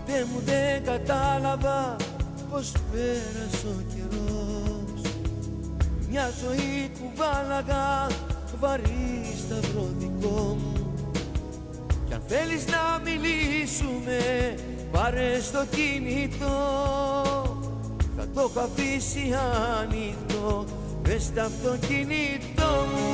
Ποτέ μου δεν κατάλαβα πως πέρασε ο καιρός. Μια ζωή κουβάλαγα βαρύ σταυρό δικό μου. Κι αν θέλεις να μιλήσουμε, πάρε στο κινητό. Θα το έχω αφήσει ανοιχτό μες στο αυτοκίνητό μου.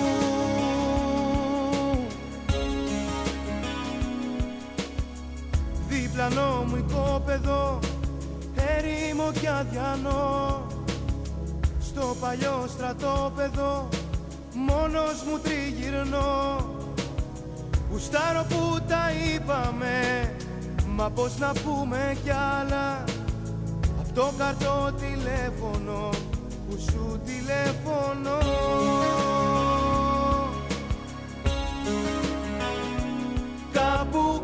Διπλανό μου οικόπεδο, έρημο κι αδιανό. Στο παλιό στρατόπεδο, μόνος μου τριγυρνώ. Γουστάρω που τα είπαμε, μα πώς να πούμε κι άλλα. Απ' το καρτό τηλέφωνο που σου τηλεφωνώ.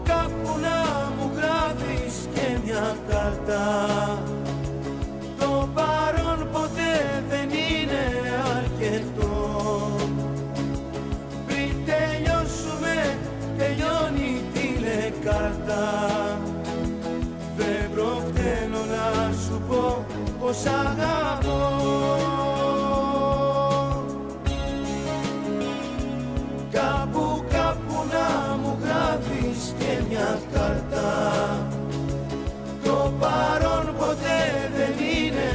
Κάπου να μου γράφεις και μια κάρτα. Το παρόν ποτέ δεν είναι αρκετό. Πριν τελειώσουμε, τελειώνει η τηλεκάρτα. Δεν προφταίνω να σου πω πως αγαπώ. Κάπου να μου γράφεις και μια κάρτα. Το παρόν ποτέ δεν είναι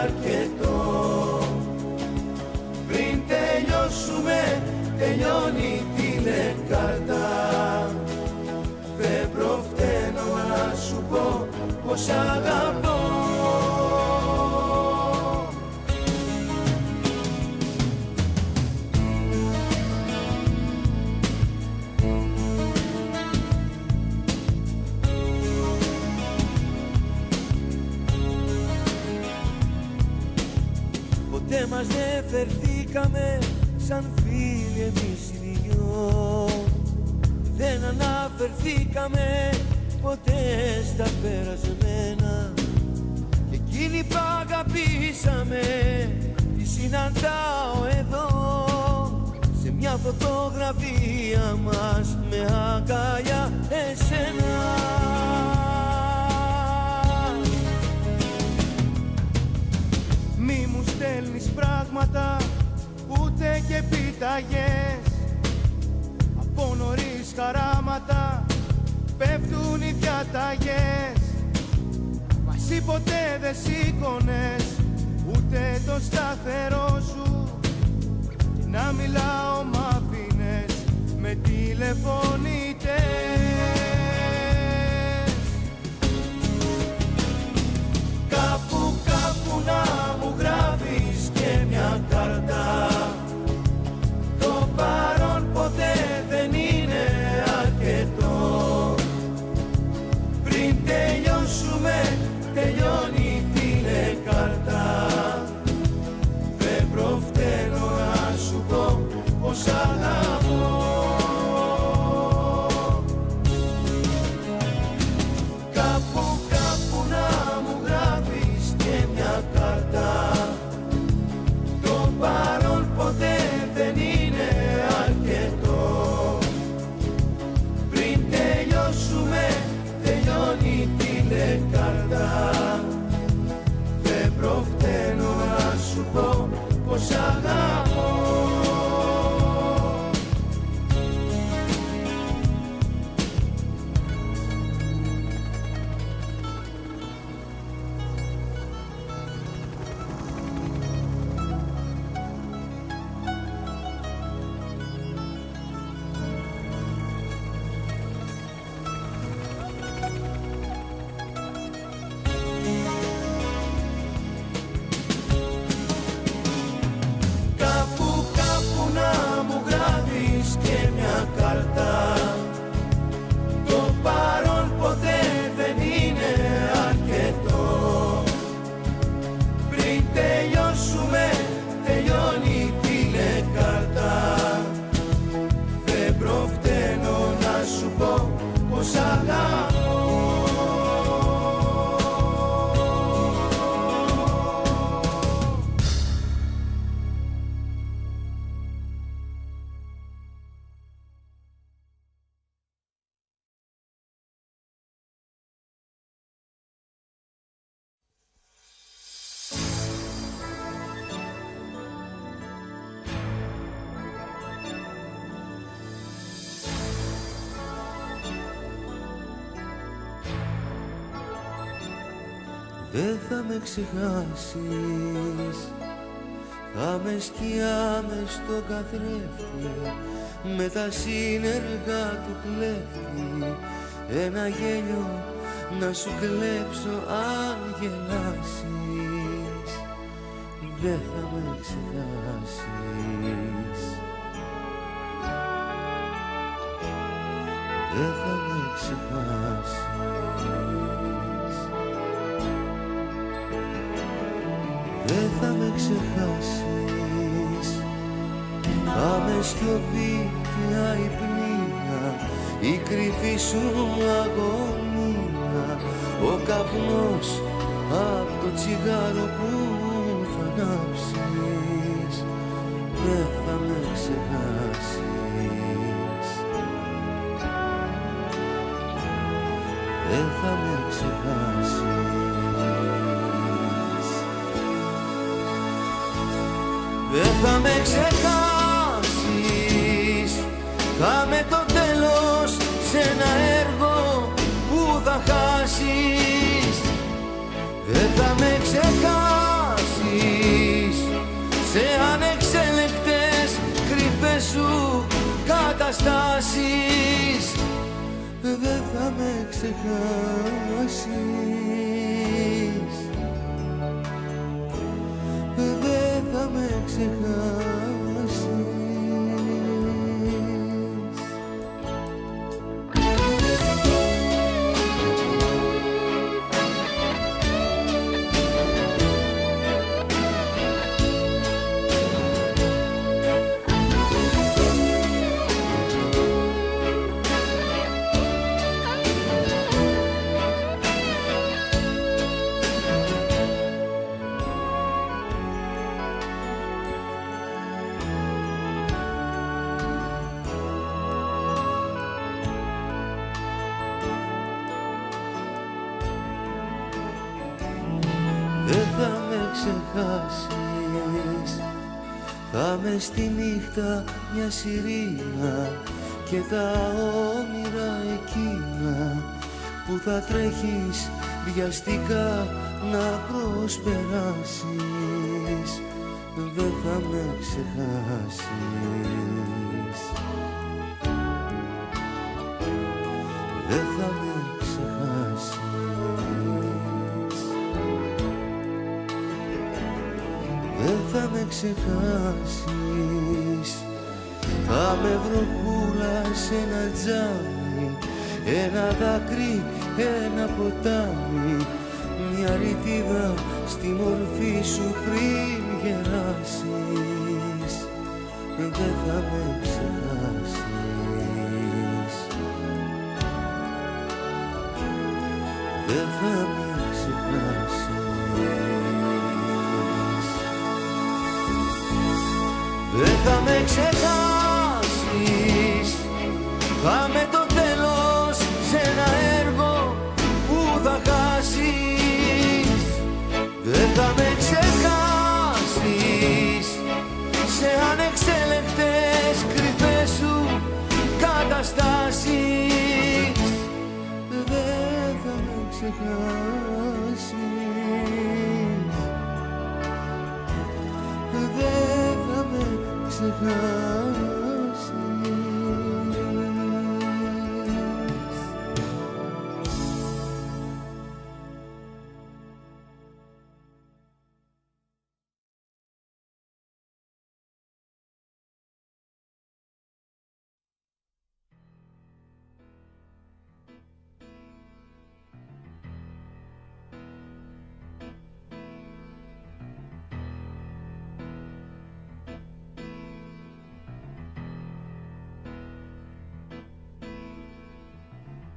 αρκετό. Πριν τελειώσουμε, τελειώνει η τηλεκάρτα. Δεν προφταίνω να σου πω πως αγαπώ. Ποτέ μας δεν φερθήκαμε σαν φίλοι εμείς οι δυο. Δεν αναφερθήκαμε ποτέ στα περασμένα. Και εκείνη που αγαπήσαμε τη συναντάω εδώ, σε μια φωτογραφία μας με αγκαλιά εσένα. Μη μου στέλνεις πράγματα, ούτε και πιταγές. Από νωρίς χαράματα πέφτουν οι διαταγές. Μα εσύ ποτέ δεν σήκωνες ούτε το σταθερό σου. Και να μιλάω μ' άφηνες με τηλεφωνητές. Κάπου να μου γράφεις και μια κάρτα. Το παρόν ποτέ δεν είναι αρκετό. Πριν τελειώσουμε, τελειώνει η τηλεκάρτα. Δεν προφταίνω να σου πω πως αγαπώ. Κάπου να μου γράφεις και μια κάρτα. Το παρόν ποτέ δεν είναι αρκετό. Πριν τελειώσουμε, τελειώνει η τηλεκάρτα. Δεν προφταίνω να σου πω πως αγαπώ. Κάπου να μου γράφεις και μια κάρτα. Το παρόν ποτέ δεν είναι αρκετό. Πριν τελειώσουμε, τελειώνει η τηλεκάρτα. Δεν προφταίνω να σου πω πως αγαπώ. δεν θα με ξεχάσεις. Θα με σκιά μες στο καθρέφτη, με τα σύνεργα του κλέφτη, ένα γέλιο να σου κλέψω αν γελάσεις. Δεν θα με ξεχάσεις, δεν θα με ξεχάσεις, δεν θα με ξεχάσεις. Θα με σιωπή και αϊπνία, η κρυφή σου αγωνία, ο καπνός απ' το τσιγάρο που θα ανάψεις. Δεν θα με ξεχάσεις, δεν θα με ξεχάσεις, δεν θα με ξεχάσεις. Θα με το τέλος σε ένα έργο που θα χάσεις. Δεν θα με ξεχάσεις σε ανεξέλεγκτες κρυφές σου καταστάσεις. Δεν θα με ξεχάσεις, δεν θα με ξεχάσεις. Δεν θα με ξεχάσεις. Θα με στη νύχτα μια σιρήνα και τα όνειρα εκείνα που θα τρέχεις βιαστικά να προσπεράσεις. Δεν θα με ξεχάσεις, δεν θα με ξεχάσεις, δεν θα με ξεχάσεις. Θα με βροχούλα σε ένα τζάμι, ένα δάκρυ, ένα ποτάμι, μια ρητίδα στη μορφή σου πριν γεράσεις. Δεν θα με ξεχάσεις, δεν θα με ξεχάσεις, δεν θα με ξεχάσεις. Θα με το τέλος σε ένα έργο που θα χάσεις. Δεν θα με ξεχάσεις σε ανεξέλεγκτες κρυφές σου καταστάσεις. Δεν θα με ξεχάσεις, δεν θα με ξεχάσεις.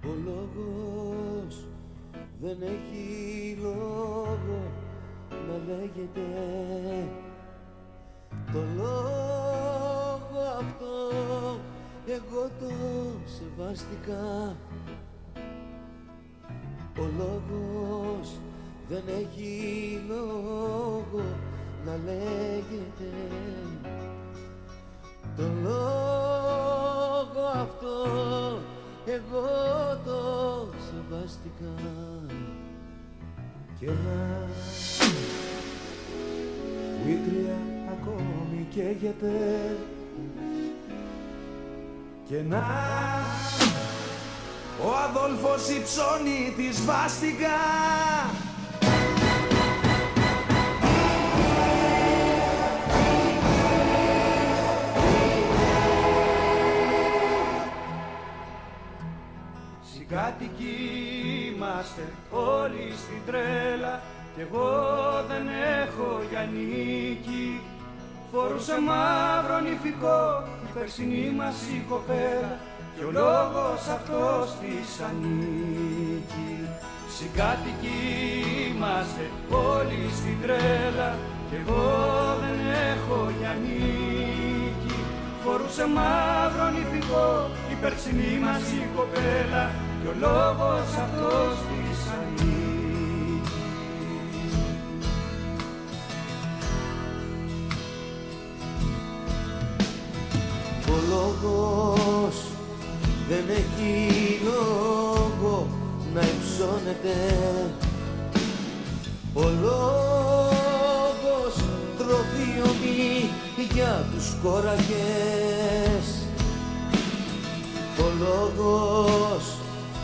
Ο λόγος δεν έχει λόγο να λέγεται. Το λόγο αυτό εγώ το σεβάστηκα. Ο λόγος δεν έχει λόγο να λέγεται. Το λόγο αυτό εγώ το σεβάστηκα. και ένα βουήτρια ακόμη καίγεται και να ο Αδόλφος υψώνει τη σβάστηκα. Συγκάτοικοι είμαστε όλοι στην τρέλα κι εγώ δεν έχω για νίκη. Φορούσε μαύρο νηφικό η περσινή μας η κοπέλα κι ο λόγος αυτός της ανήκει. Συγκάτοικοι είμαστε όλοι στην τρέλα κι εγώ δεν έχω για νίκη. Φορούσε μαύρο νηφικό η περσινή μας η κοπέλα κι ο λόγος αυτός της ανήκει. Ο λόγος δεν έχει λόγο να υψώνεται. Ο λόγος τροφίωνει για τους κόρακες. Ο λόγος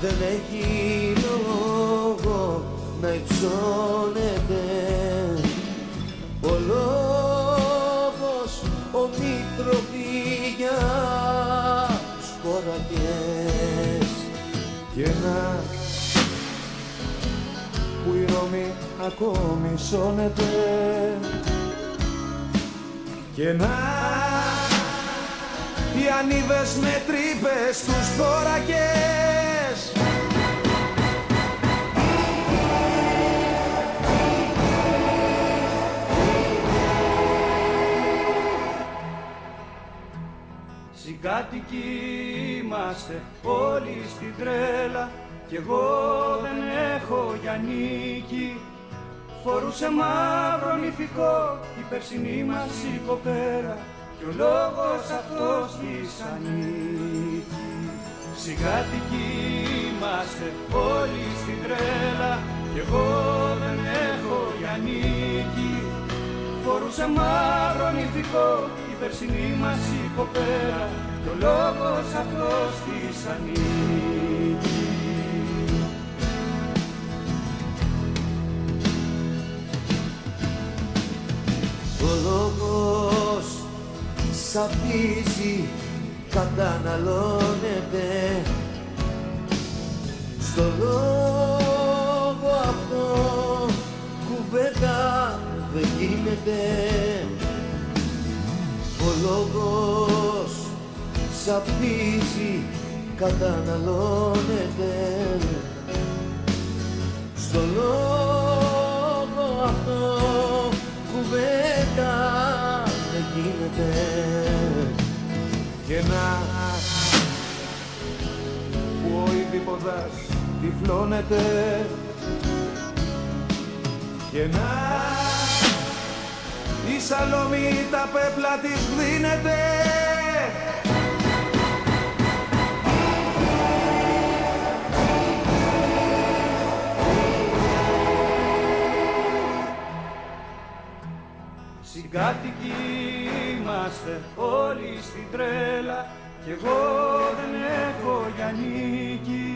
δεν έχει λόγο να υψώνεται. Ο λόγος ομοίει τροφή για τους κόρακες. Και ένα που η Ρώμη ακόμη σώνεται και να οι ανίβες με τρύπες στους θώρακες. Συγκάτοικοι είμαστε όλοι στην τρέλα κι εγώ δεν έχω για νίκη. Φορούσε μαύρο νηφικό η περσινή μας η κοπέλα κι ο λόγος αυτός της ανήκει. Συγκάτοικοι είμαστε όλοι στην τρέλα κι εγώ δεν έχω για νίκη. Φορούσε μαύρο νηφικό η περσινή μας η κοπέλα κι ο λόγος αυτός της ανήκει. Ο λόγος σαπίζει, καταναλώνεται. Στο λόγο αυτό κουβέντα δεν γίνεται. Ο λόγος σαπίζει, καταναλώνεται. Στο λόγο αυτό κουβέντα δεν γίνεται. Και να που ο Ιδιποδάς τυφλώνεται και να η Σαλόμη τα πέπλα της δίνεται. Συγκάτοικοι είμαστε όλοι στην τρέλα κι εγώ δεν έχω για νίκη.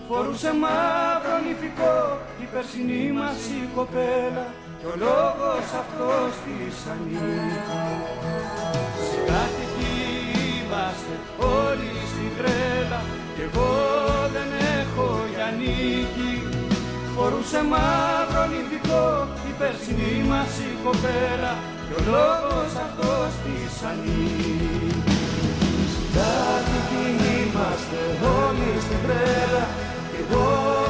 Φορούσε μαύρο νηφικό η περσινή μας η κοπέλα κι ο λόγος αυτός της ανήκει. Συγκάτοικοι είμαστε όλοι στην τρέλα κι εγώ δεν έχω για νίκη. Φορούσε μαύρο νηφικό η περσινή μας η κοπέλα κι ο λόγος αυτός της ανήκει. Συγκάτοικοι είμαστε όλοι στην τρέλα κι εγώ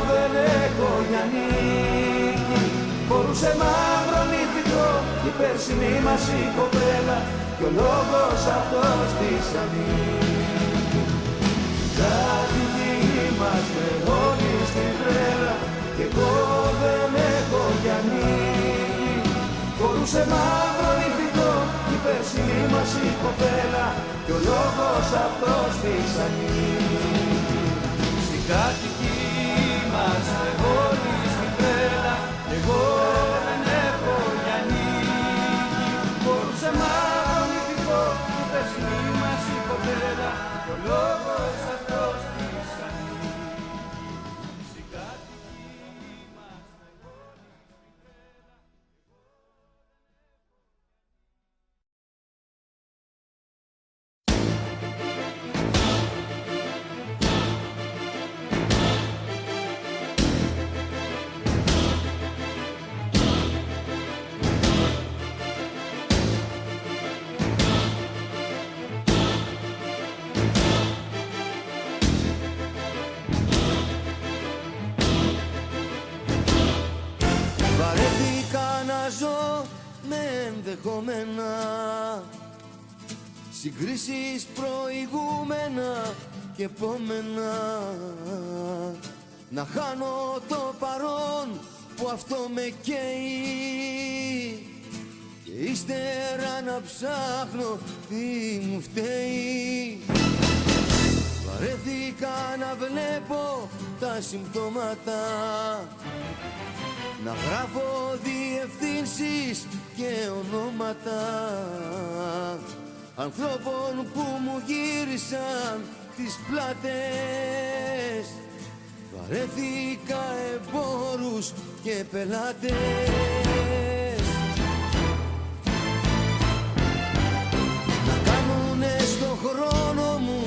δεν έχω για νίκη. Φορούσε μαύρο νηφικό η περσινή μας η κοπέλα κι ο λόγος αυτός της ανήκει. Συγκάτοικοι είμαστε όλοι στην τρέλα κι εγώ δεν έχω για νίκη. Φορούσε μαύρο νηφικό η περσινή μας η κοπέλα κι ο λόγος αυτός της ανήκει. Συγκάτοικοι είμαστε όλοι στην τρέλα κι ενδεχόμενα, συγκρίσεις προηγούμενα και επόμενα. Να χάνω το παρόν που αυτό με καίει και ύστερα να ψάχνω τι μου φταίει. Βαρέθηκα να βλέπω τα συμπτώματα, να γράφω διευθύνσεις και ονόματα ανθρώπων που μου γύρισαν τις πλάτες. Βαρέθηκα εμπόρους και πελάτες να κάνουνε στο χρόνο μου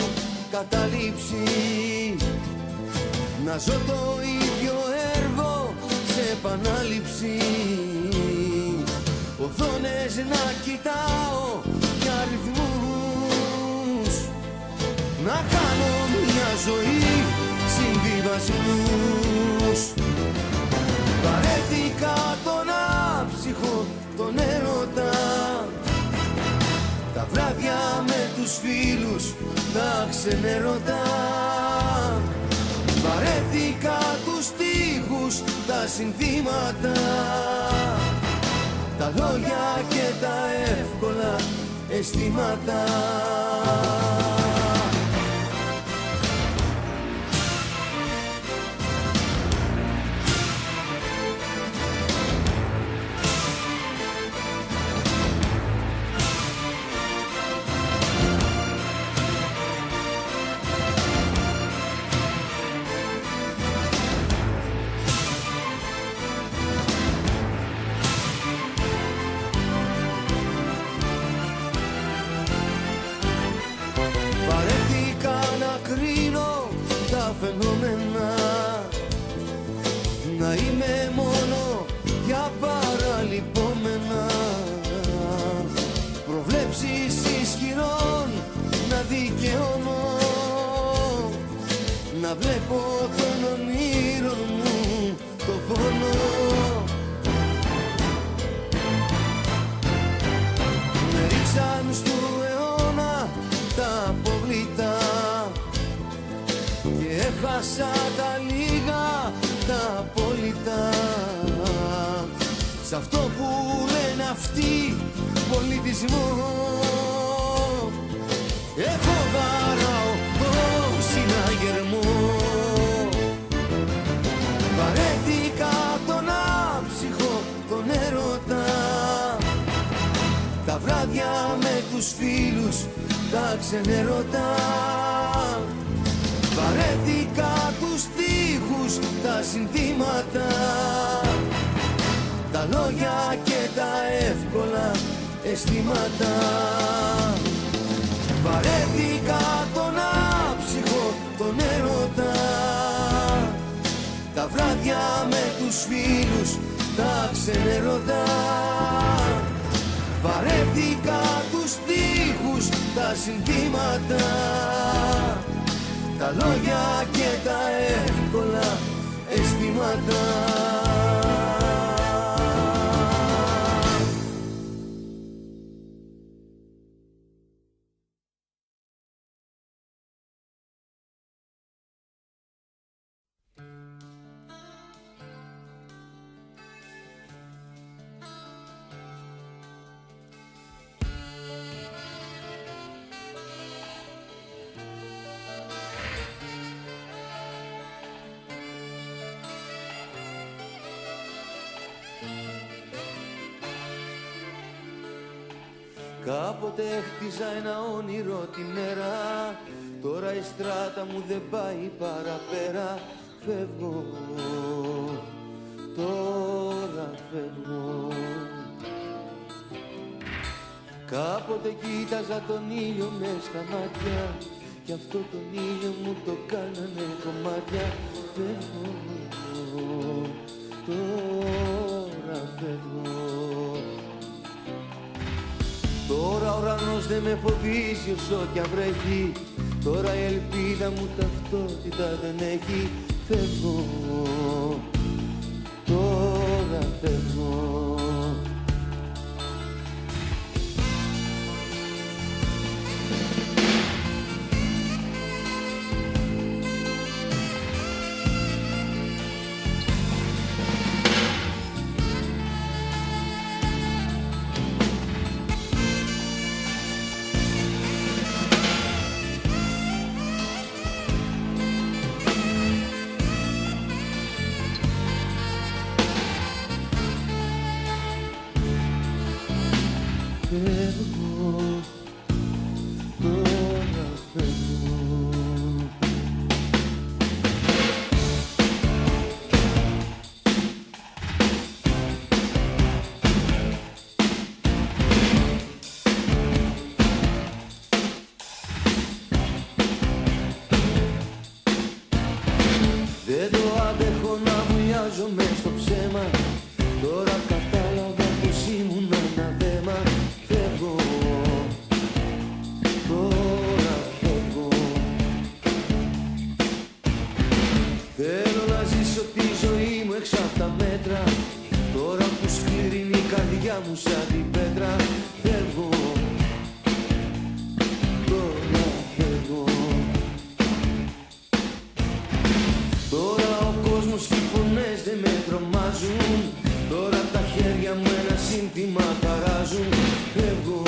κατάληψη, να ζω το ίδιο έργο σε επανάληψη. Οθόνες να κοιτάω και αριθμούς, να κάνω μια ζωή συμβιβασμούς. Βαρέθηκα τον άψυχο, τον έρωτα, τα βράδια με τους φίλους, τα ξενέρωτα. Βαρέθηκα τους στίχους, τα συνθήματα, τα λόγια και τα εύκολα αισθήματα. Φαινόμενα, να είμαι μόνο για παραλυπόμενα, προβλέψεις ισχυρών να δικαιώνω, να βλέπω των ονείρων μου το φόνο. Με ρίξαν στο αιώνα τα αποβλήτα και έχασα τα λίγα, τα απόλυτα. Σ' αυτό που λένε αυτοί πολιτισμό, εγώ βαράω το συναγερμό. Βαρέθηκα τον άψυχο, τον έρωτα, τα βράδια με τους φίλους, τα ξενέρωτα. Βαρέθηκα τους στίχους, τα συνθήματα, τα λόγια και τα εύκολα αισθήματα. Βαρέθηκα τον άψυχο, τον έρωτα, τα βράδια με τους φίλους, τα ξενέρωτα. Βαρέθηκα τους στίχους, τα συνθήματα, τα λόγια και τα εύκολα αισθήματα. Κάποτε χτίζα ένα όνειρο τη μέρα, τώρα η στράτα μου δεν πάει παραπέρα. Φεύγω, τώρα φεύγω. Κάποτε κοίταζα τον ήλιο μες στα μάτια κι αυτό τον ήλιο μου το κάνανε κομμάτια. Φεύγω, τώρα φεύγω. Τώρα ο ουρανός δεν με φοβίζει όσο κι αν βρέχει, τώρα η ελπίδα μου ταυτότητα δεν έχει. Φεύγω, τώρα φεύγω. αφήσω τη ζωή μου έξω απ' τα μέτρα. Τώρα που σκληρύνει η καρδιά μου σαν την πέτρα. Φεύγω, τώρα φεύγω. Τώρα ο κόσμος και οι φωνές δεν με τρομάζουν. Τώρα τα χέρια μου ένα σύνθημα χαράζουν. Φεύγω,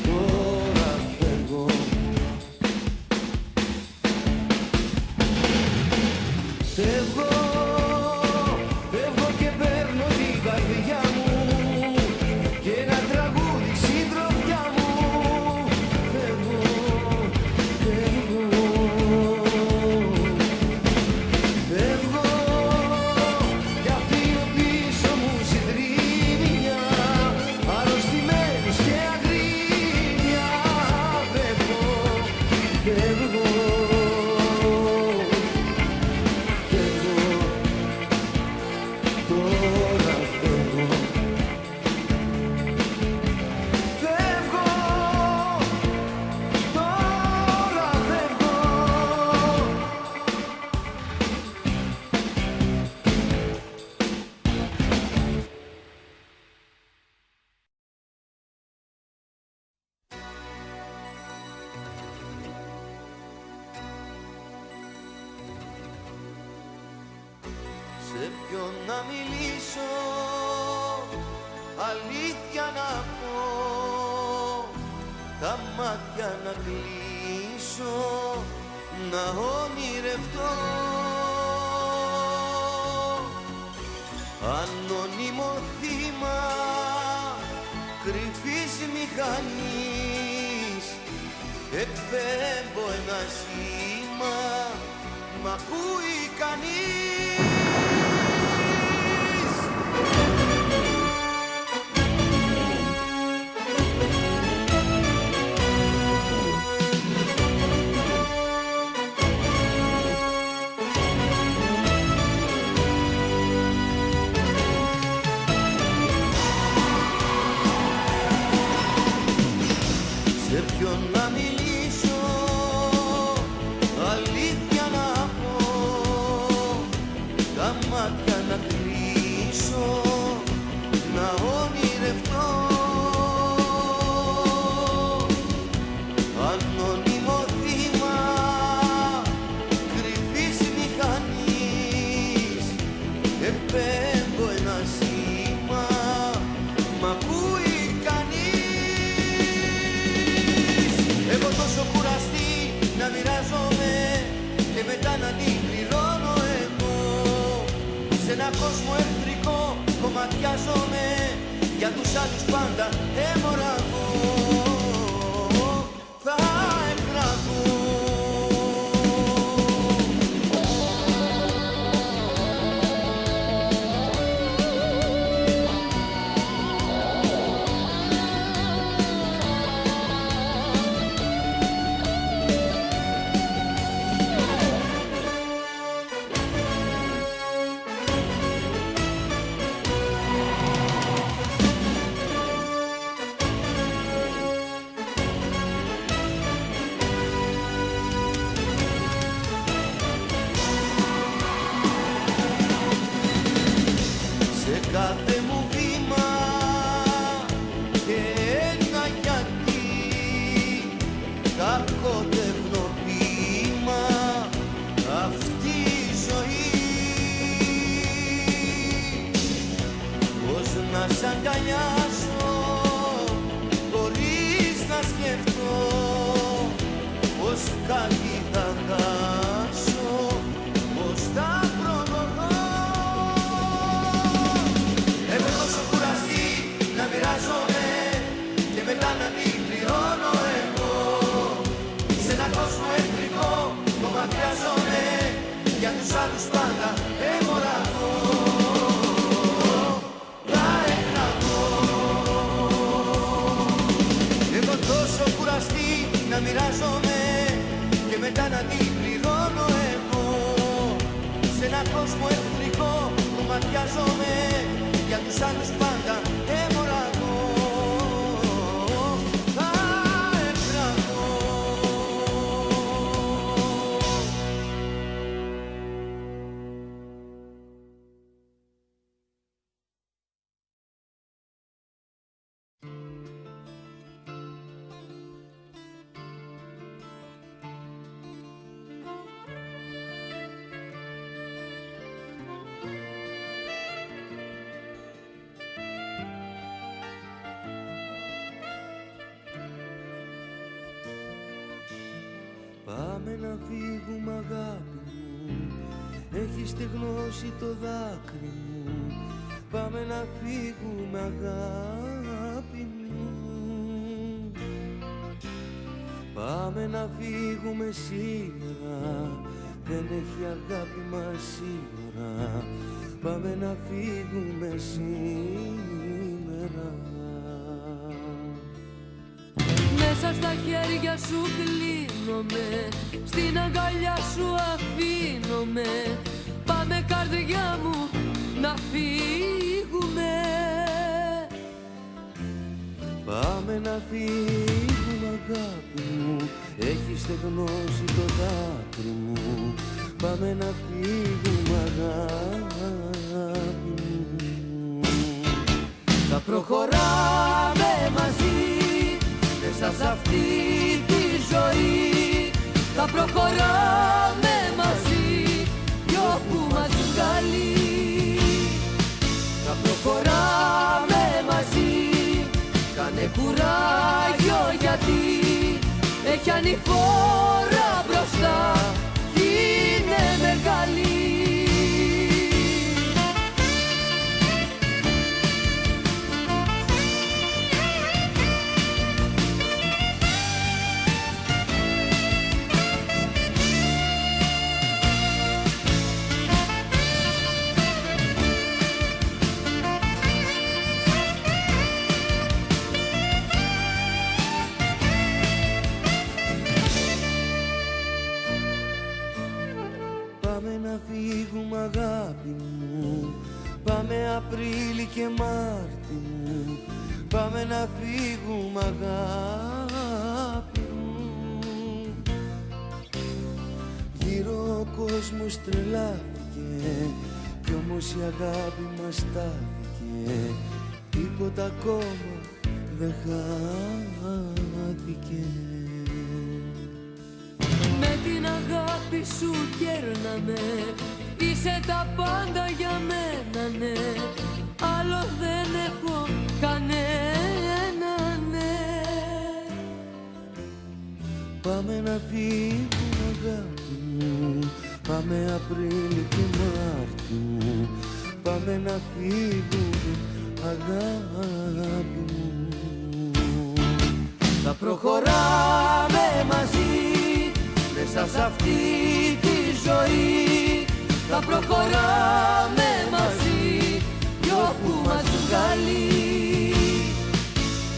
τώρα φεύγω. Φεύγω, φεύγω και παίρνω την καρδιά μου και ένα τραγούδι συντροφιά μου. Φεύγω, φεύγω. Φεύγω κι αφήνω πίσω μου συντρίμμια, αρρωστημένους και αγρίμια. Φεύγω, φεύγω. Σε ποιον να μιλήσω, αλήθεια να πω, τα μάτια να κλείσω, να ονειρευτώ. Ανώνυμο θύμα κρυφής μηχανής, εκπέμπω ένα σήμα, μ' ακούει κανείς. Σε ποιον να μιλήσω, αλήθεια να πω, τα μάτια να κλείσω, να ονειρευτώ. Ανώνυμο θύμα κρυφής μηχανής, εκπέμπω ένα σήμα, μ' ακούει. Έχω τόσο κουραστεί να μοιράζομαι και μετά να την πληρώνω εγώ. Σε ένα κόσμο εχθρικό κομματιάζομαι, για τους άλλους πάντα έμοραγω. Θα εκραγώ. Κάθε μου βήμα και ένα γιατί, κακό τεχνοποίημα αυτή η ζωή. Πώς να σ' αγκαλιάσω χωρίς να σκεφτώ, πως κάτι θα χάσω, πως θα προδοθώ. Έχω τόσο κουραστεί να μοιράζομαι και μετά να την πληρώνω εγώ. Σε ένα κόσμο εχθρικό κομματιάζομαι, για τους άλλους πάντα έμοραγω. Θα εκραγώ. Έχω τόσο κουραστεί να μοιράζομαι και μετά να την πληρώνω εγώ. Σε ένα κόσμο εχθρικό κομματιάζομαι, για τους άλλους πάντα έμοραγω. Θα εκραγώ. 100,3 FM. Πάμε να φύγουμε αγάπη μου, έχει στεγνώσει το δάκρυ μου. Πάμε να φύγουμε αγάπη μου. Πάμε να φύγουμε σήμερα, δεν έχει αγάπη μας σύνορα. Πάμε να φύγουμε σήμερα. Μέσα στα χέρια σου κλείνομαι, στην αγκαλιά σου αφήνομαι. Πάμε καρδιά μου να φύγουμε. Πάμε να φύγουμε αγάπη μου, έχει στεγνώσει το δάκρυ μου. Πάμε να φύγουμε αγάπη μου. Θα προχωράμε μαζί μέσα σ' αυτή τη ζωή. Θα προχωράμε μαζί κι όπου μας βγάλει. Θα προχωράμε μαζί, κάνε κουράγιο γιατί έχει ανηφόρα μπροστά κι είναι μεγάλη. Πάμε να φύγουμε αγάπη μου, πάμε Απρίλη και Μάρτι μου. Πάμε να φύγουμε αγάπη μου. Γύρω ο κόσμος τρελάθηκε κι όμως η αγάπη μας στάθηκε. Τίποτα ακόμα δεν χάθηκε. Με την αγάπη σου κέρναμε, είσαι τα πάντα για μένα, ναι. Άλλο δεν έχω κανένα, ναι. Πάμε να φύγουμε αγάπη μου, πάμε Απρίλη και Μάρτι μου. Πάμε να φύγουμε αγάπη μου. Θα προχωράμε μαζί μέσα σ' αυτή τη ζωή. Θα προχωράμε μαζί κι όπου μας βγάλει.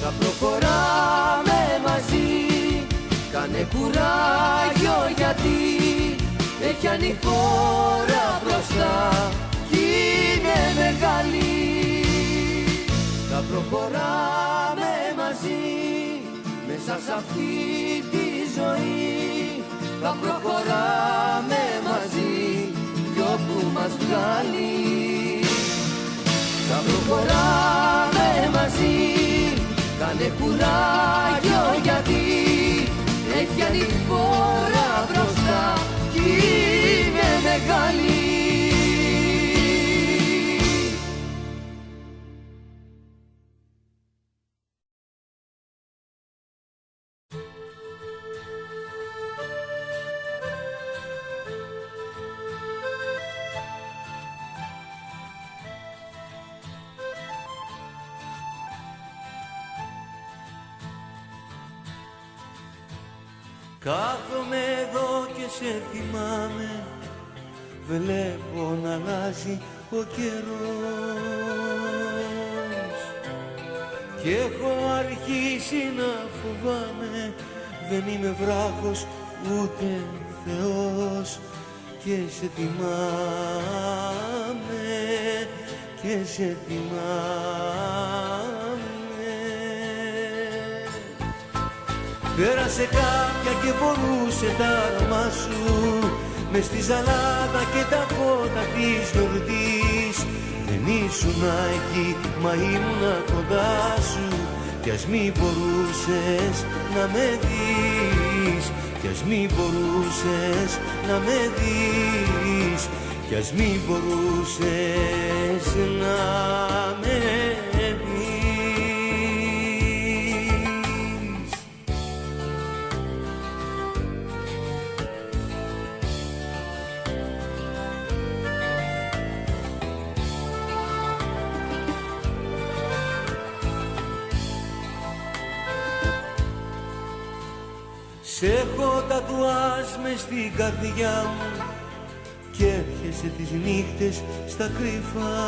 Θα προχωράμε μαζί, κάνε κουράγιο γιατί έχει ανηφόρα μπροστά κι είναι μεγάλη. Θα προχωράμε μαζί μέσα σ' αυτή τη ζωή. Θα προχωράμε μαζί κι όπου μας βγάλει. Θα προχωράμε μαζί, κάνε κουράγιο γιατί έχει ανηφόρα μπροστά κι είναι μεγάλη. Κάθομαι εδώ και σε θυμάμαι, βλέπω να αλλάζει ο καιρός και έχω αρχίσει να φοβάμαι, δεν είμαι βράχος ούτε Θεός και σε θυμάμαι και σε θυμάμαι. Πέρασε κάποια και μπορούσε τα αρώμα σου μες στη ζαλάδα και τα φώτα της γιορτής. Δεν ήσουν εκεί, μα ήμουνα κοντά σου κι ας μη μπορούσες να με δεις, κι ας μη μπορούσες να με δεις, κι ας μη μπορούσες να με δεις. Σ' έχω τατουάζ μες στην καρδιά μου κι έρχεσαι τις νύχτες στα κρυφά.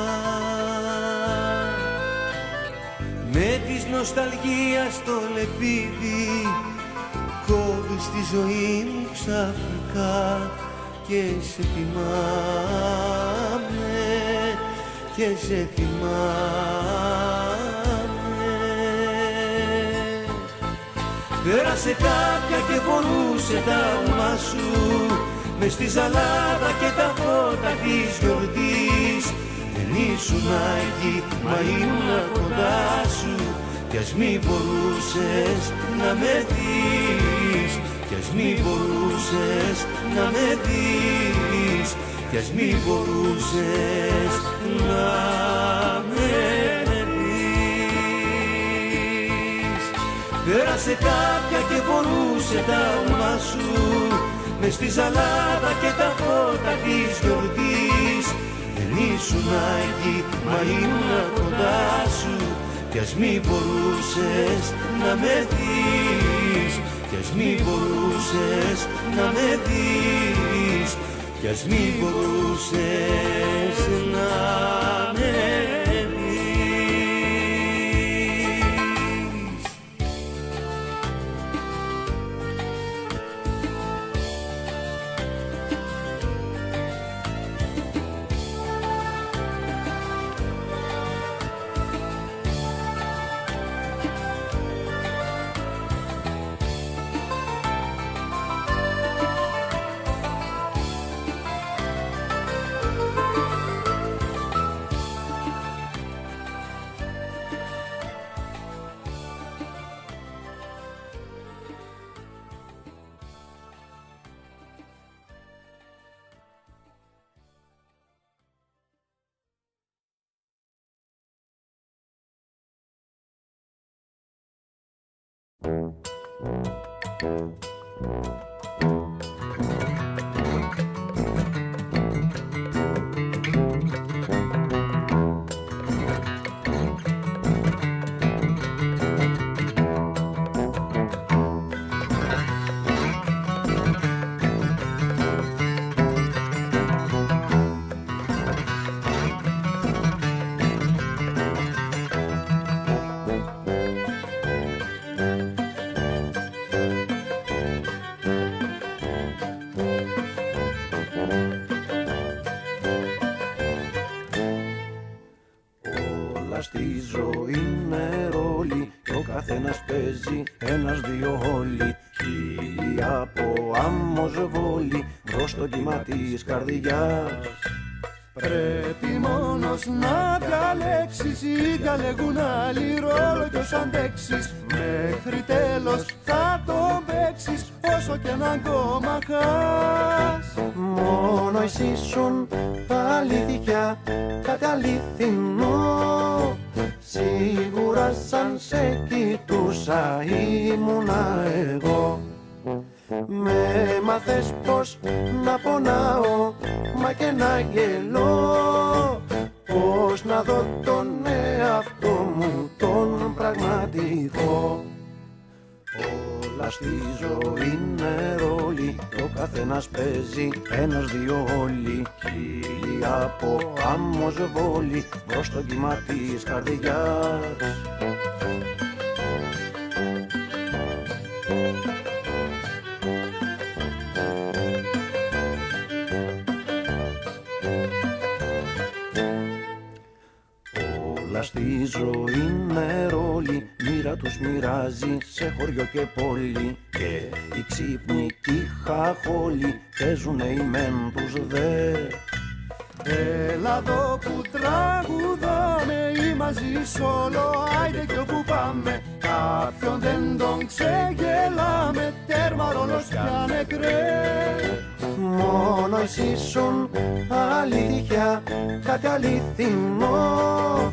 Με της νοσταλγίας το λεπίδι κόβεις τη ζωή μου ξαφνικά και σε θυμάμαι, και σε θυμάμαι. Πέρασε κάποια και φορούσε τα όνομά σου μες στη ζαλάδα και τα φώτα της γιορτής. Δεν ήσουν εκεί, μα ήμουν κοντά σου κι ας μη μπορούσες να με δεις, κι ας μη μπορούσες να με δεις, κι ας μη μπορούσες να με δεις. Πέρασε κάποια και φορούσε τα όνομά σου μες στη ζαλάδα και τα φώτα της γιορτής. Δεν ήσουν εκεί, μα ήμουν κοντά σου κι ας μη μπορούσες να με δεις, κι ας μη μπορούσες να με δεις, κι ας μη μπορούσες να με δεις. Στη ζωή είναι ρόλοι κι ο καθένας παίζει ένας-δυο όλοι. Χίλιοι από άμμος βόλοι μπρος στο κύμα της καρδιάς. Πρέπει μόνος να διαλέξεις ή διαλέγουν άλλοι ρόλο κι ως αντέξεις. Μέχρι τέλος θα τον παίξεις όσο κι αν ακόμα χάς. Μόνο εσύ σουν αλήθεια, κάτι αληθινό. Σίγουρα σαν σε κοιτούσα ήμουνα εγώ. Με μάθες πως να πονάω, μα και να γελώ. Πως να δω τον εαυτό μου τον πραγματικό. Όλα στη ζωή είναι ρόλοι, ο καθένας παίζει ένας-δυο όλοι. Χίλιοι από άμμος βόλοι μπρος στο κύμα της καρδιάς. Όλα στη ζωή είναι ρόλοι, μοίρα τους μοιράζει σε χωριό και πόλη. Και οι ξύπνοι κι οι χαχόλοι παίζουνε οι μεν τους δε. Έλα εδώ που τραγουδάμε ή μαζί σ' όλο, άιντε κι όπου πάμε. Κάποιον δεν τον ξεγελάμε, τέρμα ρόλος πια νεκρέ. Μόνο εσύ σουν αλήθεια, κάτι αληθινό.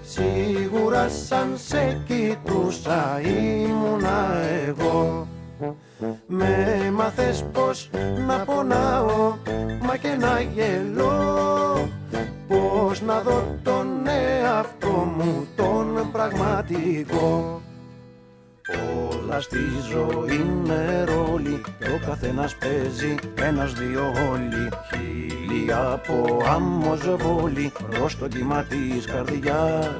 Σίγουρα σαν σε κοιτούσα ήμουνα εγώ. Με μάθες πως να πονάω, μα και να γελώ. Πως να δω τον εαυτό μου τον πραγματικό. αλλά στη ζωή με ρόλι και ο καθένας παίζει ένας-δύο όλοι. Χίλιοι από άμμος βόλοι προς το κύμα της καρδιάς.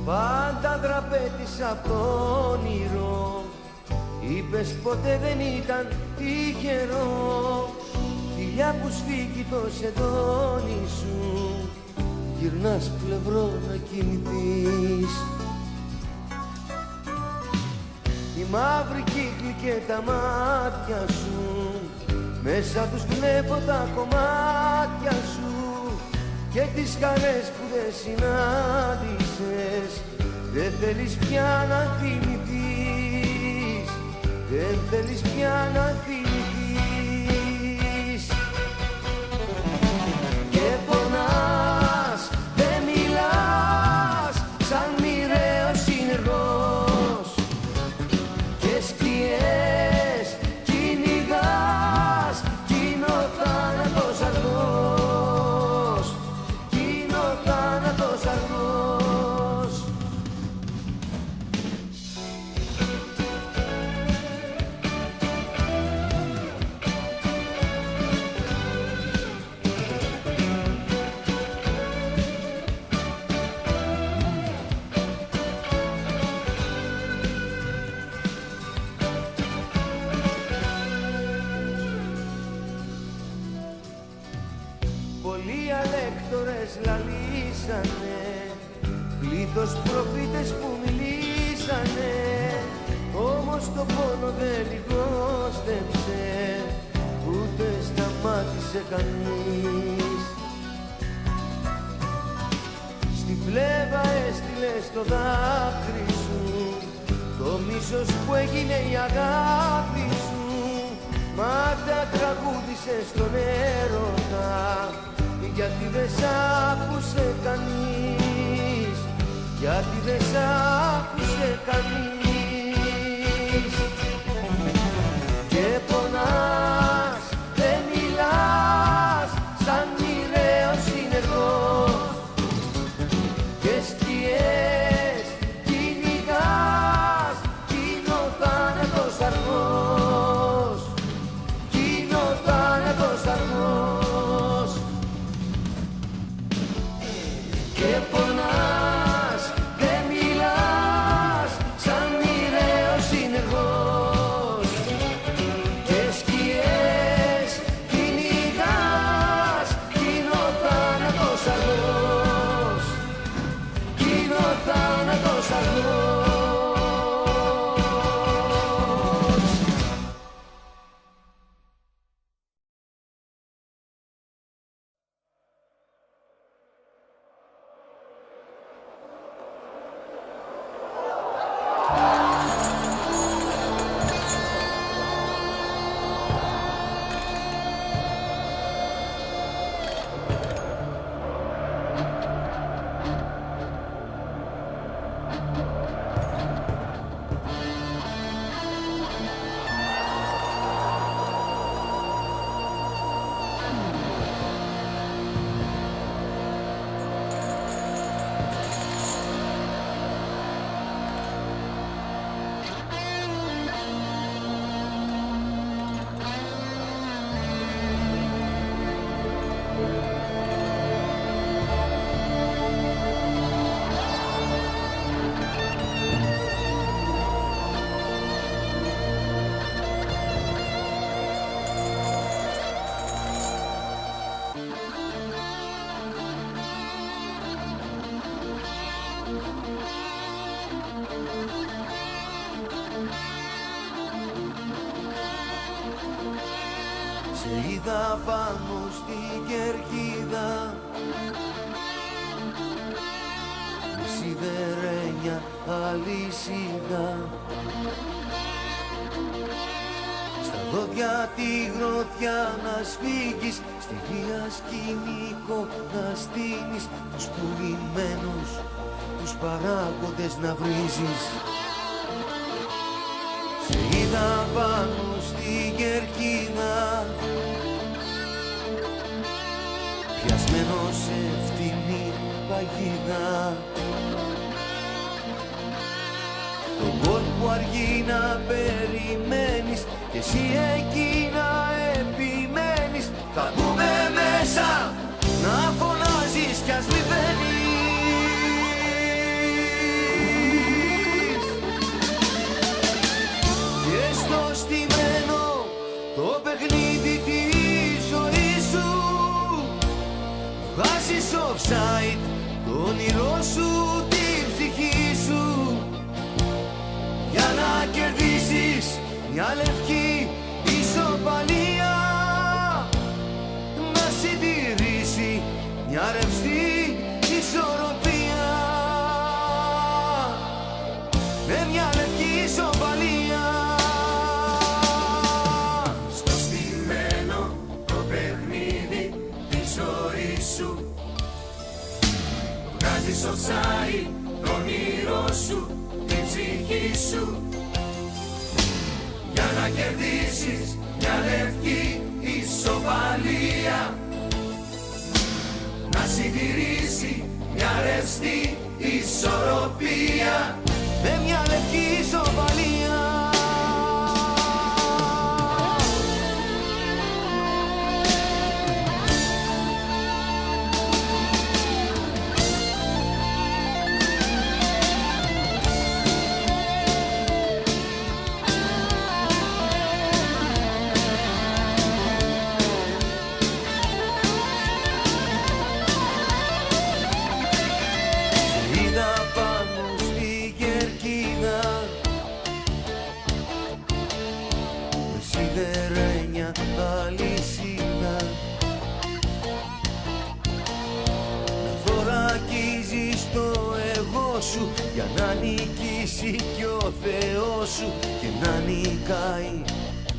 Πάντα δραπέτησα απ' το όνειρο, είπες ποτέ δεν ήταν τυχερό. Φιλιά που σφίγγει το σεντόνι σου, γυρνάς πλευρό να κοιμηθείς. Οι μαύροι κύκλοι και τα μάτια σου, μέσα τους βλέπω τα κομμάτια σου και τις χαρές που δεν συνάντησες. Δεν θέλεις πια να θυμηθείς, δεν θέλεις πια να θυμηθείς. Και πονάς, δεν μιλάς, σαν μοιραίος συνεργός, και σκιές κυνηγάς, κι είναι ο θάνατος αργός, κι είναι ο θάνατος αργός. Πολλοί αλέκτορες λαλήσανε, πλήθος προφήτες που μιλήσανε, όμως το πόνο δεν λιγόστεψε, ούτε σταμάτησε κανείς. Στη φλέβα έστειλες το δάκρυ σου, το μίσος που έγινε η αγάπη σου, μα τα τραγούδισες στον έρωτα, γιατί δεν σ' άκουσε κανείς, γιατί δεν σ' άκουσε κανείς. Και πονάς, δεν μιλάς, σαν μοιραίος συνεργός, και σκιές κυνηγάς, κι είναι ο θάνατος αργός, κι είναι ο θάνατος αργός. Και πονάς, δεν μιλάς, σαν είδα πάνω στην κερκίδα με σιδερένια αλυσίδα, στα δόντια τη γροθιά να σφίγγεις, στη βία σκηνικό να στείνεις, τους πουλημένους, τους παράγοντες να βρίζεις. Σε είδα πάνω στην κερκίδα, πιασμένο σε φτηνή παγίδα, τον κόλπο αργεί να περιμένεις και εσύ εκεί να επιμένεις. Θα μπούμε μέσα να φωνάζεις κι ας λιβαίνεις. Και στο στημένο το παιχνίδι της ζωής σου βγάζεις offside το όνειρό σου, την ψυχή σου, για να κερδίσεις μια λευκή ισοπαλία, να συντηρήσει μια ρευστή ισορροπία, με μια λευκή ισοπαλία. Στο στημένο το παιχνίδι της ζωής σου βγάζεις offside το όνειρό σου, την ψυχή σου, για να κερδίσεις μια λευκή ισοπαλία, να συντηρήσει μια ρευστή ισορροπία, με μια λευκή ισοπαλία. Σιδερένια αλυσίδα, να θωρακίζεις το εγώ σου, για να νικήσει κι ο Θεός σου και να νικάει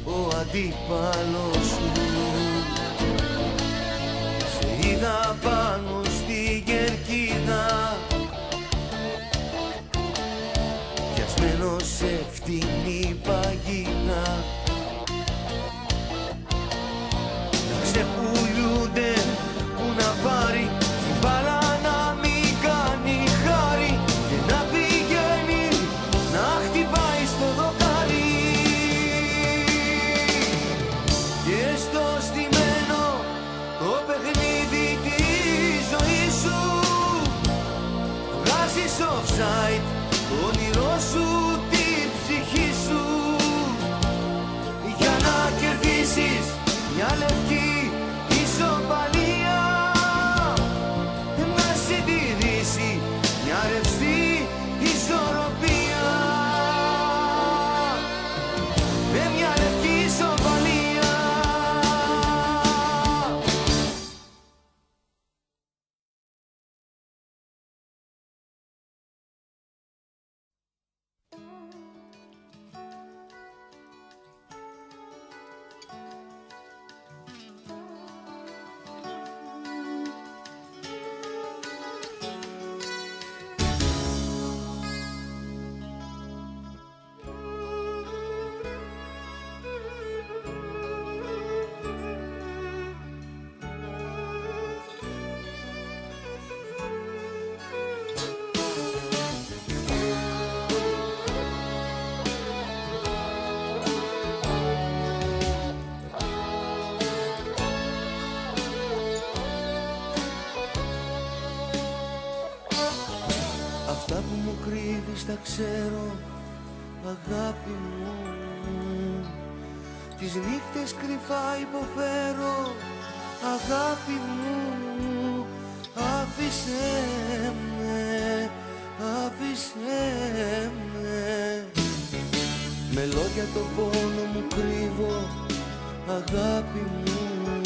ο αντίπαλος σου. Σε είδα πάνω στην κερκίδα, πιασμένο σε φτηνή παγίδα, σε πουλιούνται που να πάρει την μπάλα, να μην κάνει χάρη και να πηγαίνει να χτυπάει στο δοκάρι. Και στο στημένο το παιχνίδι της ζωής σου βγάζεις offside το όνειρό σου, την ψυχή σου, για να κερδίσεις μια λευκή ισοπαλία, να συντηρήσει μια ρευστή ισορροπία, με μια λευκή ισοπαλία. Αυτά που μου κρύβεις τα ξέρω, αγάπη μου. Τις νύχτες κρυφά υποφέρω, αγάπη μου. Άφησέ με, άφησέ με. Με λόγια τον πόνο μου κρύβω, αγάπη μου.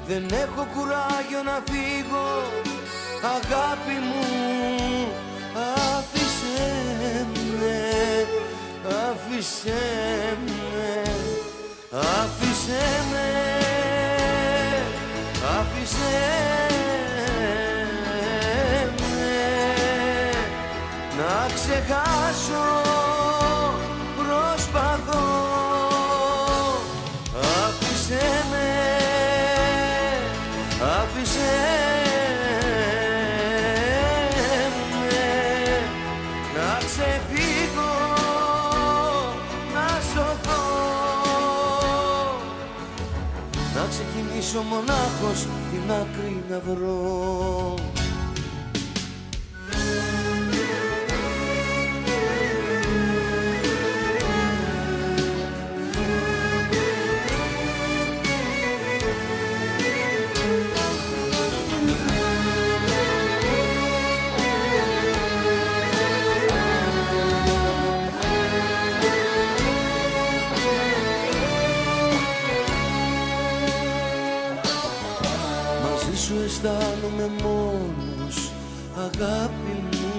δεν έχω κουράγιο να φύγω. Αγάπη μου, άφησέ με, άφησέ με, άφησέ με, άφησέ με να ξεχάσω, προσπαθώ. Άφησέ με, άφησέ με να ξεφύγω, να σωθώ, να ξεκινήσω μονάχος την άκρη να βρω. Σου αισθάνομαι μόνος, αγάπη μου.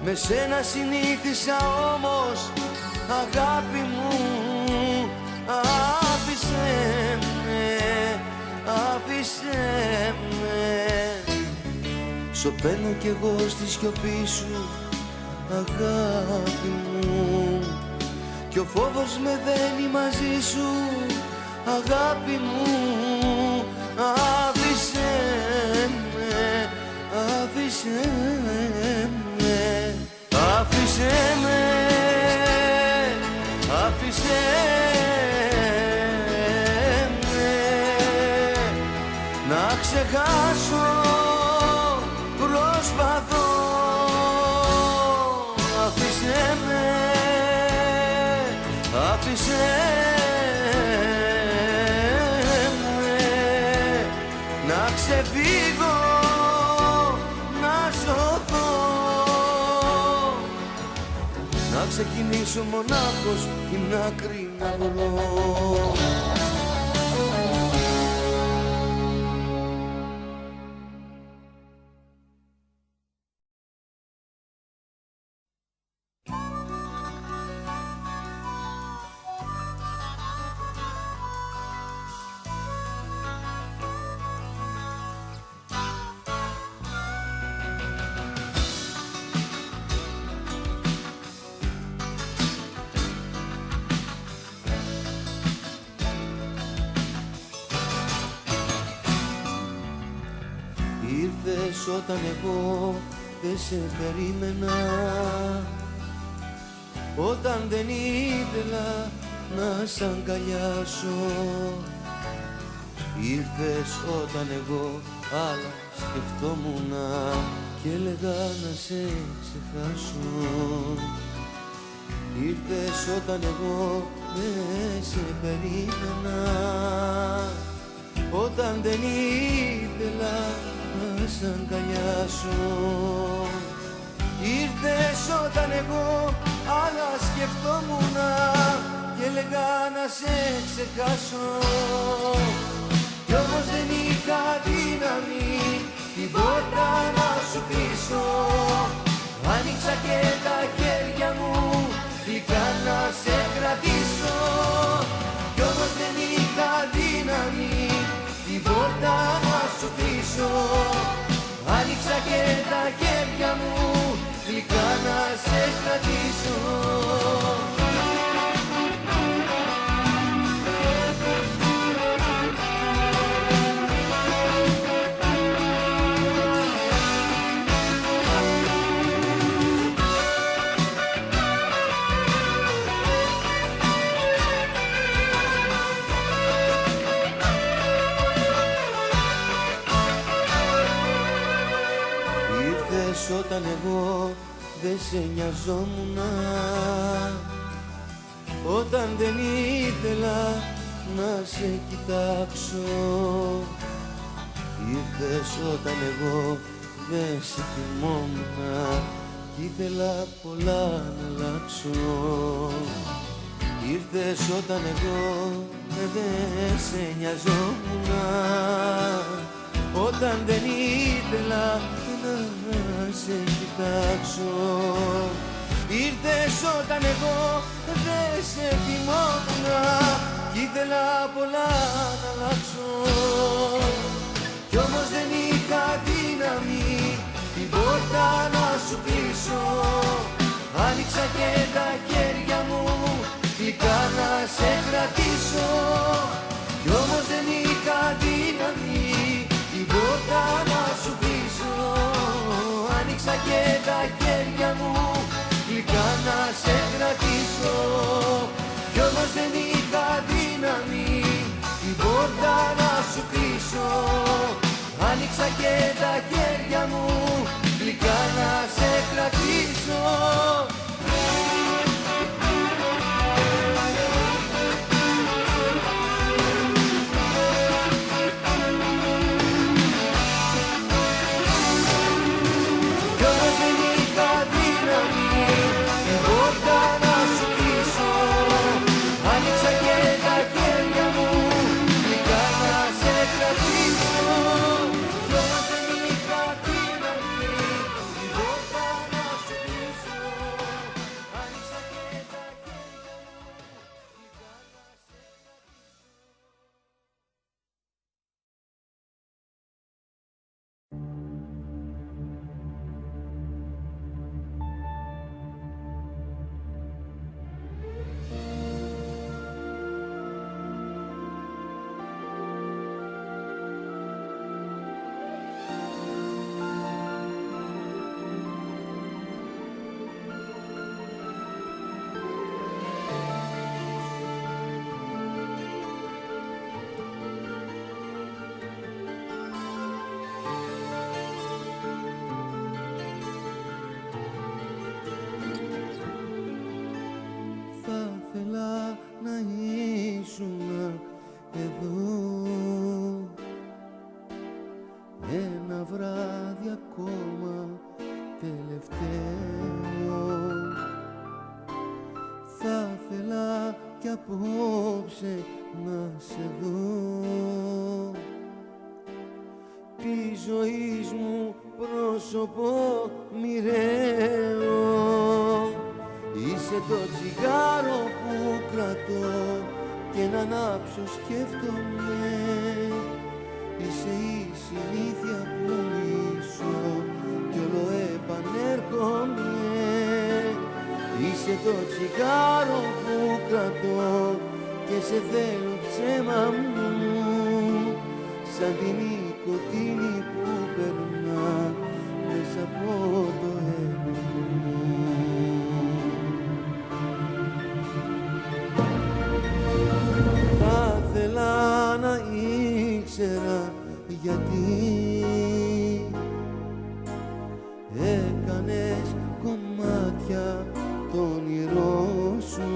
Με σένα συνήθισα όμως, αγάπη μου. Άφησέ με, άφησέ με. Σωπαίνω κι εγώ στη σιωπή σου, αγάπη μου. Κι ο φόβος με δένει μαζί σου, αγάπη μου. Άφησέ με, άφησέ με, άφησέ με, άφησέ με να ξεχάσω, προσπαθώ. Άφησέ με, άφησέ να ξεφύγω, να σωθώ, να ξεκινήσω μονάχος την άκρη να βρω. Ήρθες όταν εγώ δεν σε περίμενα, όταν δεν ήθελα να σ' αγκαλιάσω. Ήρθες όταν εγώ άλλα σκεφτόμουνα και έλεγα να σε ξεχάσω. Ήρθες όταν εγώ δεν σε περίμενα, όταν δεν ήθελα να σ' αγκαλιάσω. Ήρθες όταν εγώ άλλα σκεφτόμουνα και έλεγα να σε ξεχάσω. Κι όμως δεν είχα δύναμη την πόρτα να σου κλείσω. Άνοιξα και τα χέρια μου γλυκά να σε κρατήσω. Κι όμως δεν είχα δύναμη την πόρτα να σου κλείσω. Άνοιξα και τα χέρια μου γλυκά να σε κρατήσω. Όταν εγώ δεν σε νοιαζόμουνα, όταν δεν ήθελα να σε κοιτάξω. Ήρθες όταν εγώ δεν σε θυμόμουνα κι ήθελα πολλά να αλλάξω. Ήρθες όταν εγώ δεν σε νοιαζόμουνα όταν δεν ήθελα να σε κοιτάξω. Ήρθες όταν εγώ δεν σε θυμόμουνα κι ήθελα πολλά να αλλάξω. Κι όμως δεν είχα δύναμη την πόρτα να σου κλείσω. Άνοιξα και τα χέρια μου γλυκά να σε κρατήσω. Κι όμως δεν είχα δύναμη την πόρτα να σου κλείσω. Άνοιξα και τα χέρια μου γλυκά να σε κρατήσω. Κι όμως δεν είχα δύναμη την πόρτα να σου κλείσω. Άνοιξα και τα χέρια μου γλυκά να σε κρατήσω. Ένα βράδυ ακόμα τελευταίο θα ήθελα κι απόψε να σε δω. Τη ζωής μου πρόσωπο μοιραίο. Είσαι το τσιγάρο που κρατώ και να ανάψω σκέφτομαι. Είσαι η συνήθεια που μισώ κι όλο επανέρχομαι. Είσαι το τσιγάρο που κρατώ και σε θέλω ψέμα μου, σαν την νοικοτήνη που περνά μέσα από το αίμα μου. Θα ήθελα να ήξερα γιατί έκανες κομμάτια το όνειρό σου.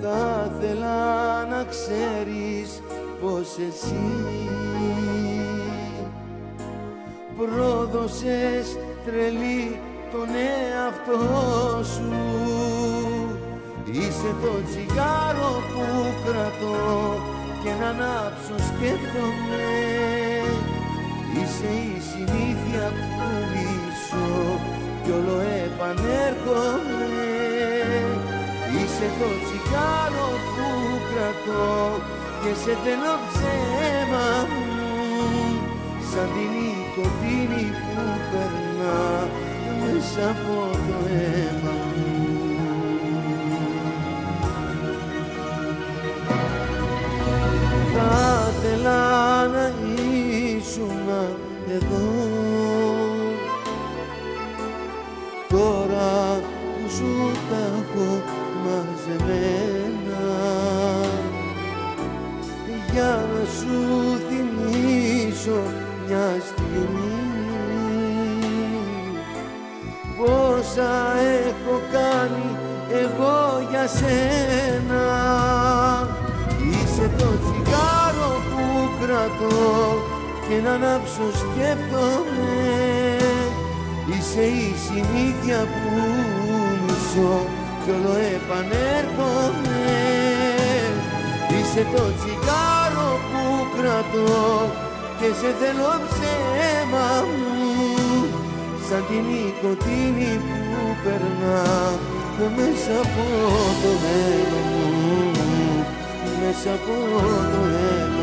Θα ήθελα να ξέρεις πως εσύ πρόδωσες τρελή τον εαυτό σου. Είσαι το τσιγάρο που κρατώ και να ανάψω σκέφτομαι. Είσαι η συνήθεια που μισώ κι όλο επανέρχομαι. Είσαι το τσιγάρο που κρατώ και σε θέλω ψέμα μου, σαν την νοικοτήνη που περνά μέσα από το αίμα μου. Θα ήθελα να ήσουν εδώ τώρα που σου τα έχω μαζεμένα, για να σου θυμίσω μια στιγμή πόσα έχω κάνει εγώ για σένα. Είσαι το τσιγάρο που κρατώ και να ανάψω σκέφτομαι. Είσαι η συνήθεια που μισώ κι όλο επανέρχομαι. είσαι το τσιγάρο που κρατώ και σε θέλω ψέμα μου, σαν τη νοικοτήνη που περνά μέσα από το αίμα μου, μέσα από το αίμα.